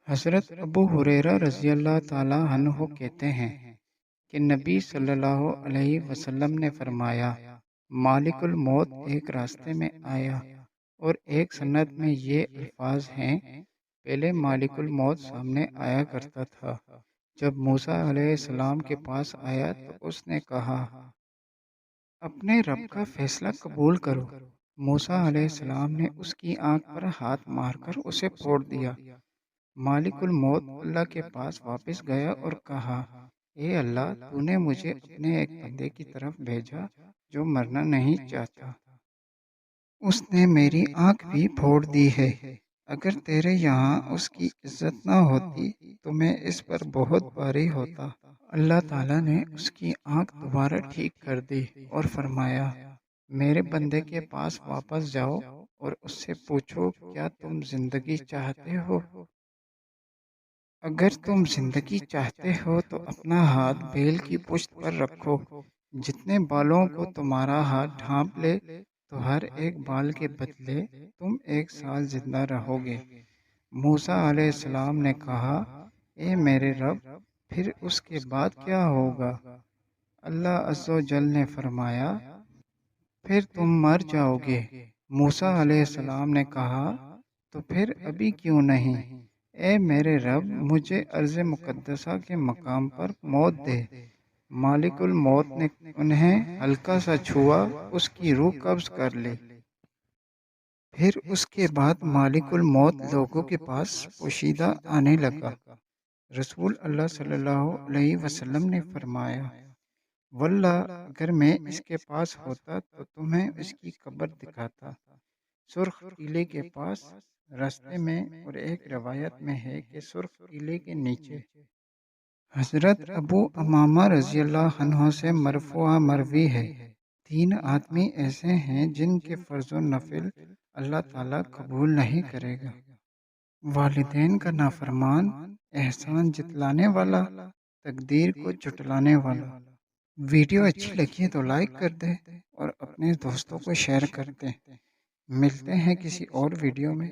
حضرت ابو ہریرہ رضی اللہ تعالیٰ عنہ کہتے ہیں کہ نبی صلی اللہ علیہ وسلم نے فرمایا، مالک الموت ایک راستے میں آیا، اور ایک سند میں یہ الفاظ ہیں: پہلے مالک الموت سامنے آیا کرتا تھا۔ جب موسیٰ علیہ السلام کے پاس آیا تو اس نے کہا، اپنے رب کا فیصلہ قبول کرو۔ موسیٰ علیہ السلام نے اس کی آنکھ پر ہاتھ مار کر اسے پھوڑ دیا۔ مالک الموت اللہ کے پاس واپس گیا اور کہا، اے اللہ، تو نے مجھے اپنے ایک بندے کی طرف بھیجا جو مرنا نہیں چاہتا۔ اس نے میری آنکھ بھی پھوڑ دی ہے۔ اگر تیرے یہاں اس کی عزت نہ ہوتی تو میں اس پر بہت بھاری ہوتا۔ اللہ تعالیٰ نے اس کی آنکھ دوبارہ ٹھیک کر دی اور فرمایا، میرے بندے کے پاس واپس جاؤ اور اس سے پوچھو، کیا تم زندگی چاہتے ہو؟ اگر تم زندگی چاہتے ہو تو اپنا ہاتھ بیل کی پشت پر رکھو۔ جتنے بالوں کو تمہارا ہاتھ ڈھانپ لے تو ہر ایک بال کے بدلے تم 1 سال زندہ رہو گے۔ موسیٰ علیہ السلام نے کہا، اے میرے رب، پھر اس کے بعد کیا ہوگا؟ اللہ عز و جل نے فرمایا، پھر تم مر جاؤ گے۔ موسیٰ علیہ السلام نے کہا، تو پھر ابھی کیوں نہیں؟ اے میرے رب، مجھے ارض مقدسہ کے مقام پر موت دے۔ مالک الموت نے انہیں ہلکا سا چھوا، اس کی روح قبض کر لی۔ پھر اس کے بعد مالک الموت لوگوں کے پاس پوشیدہ آنے لگا۔ رسول اللہ صلی اللہ علیہ وسلم نے فرمایا، واللہ اگر میں اس کے پاس ہوتا تو تمہیں اس کی قبر دکھاتا، سرخ ٹیلے کے پاس راستے میں، اور ایک روایت میں ہے کہ سرخ ٹیلے کے نیچے۔ حضرت ابو امامہ رضی اللہ عنہ سے مرفوع مروی ہے، 3 آدمی ایسے ہیں جن کے فرض و نفل اللہ تعالیٰ قبول نہیں کرے گا: والدین کا نافرمان، احسان جتلانے والا، تقدیر کو جھٹلانے والا۔ ویڈیو اچھی لگی تو لائک کر دیں اور اپنے دوستوں کو شیئر کر دیں۔ ملتے ہیں کسی اور ویڈیو میں۔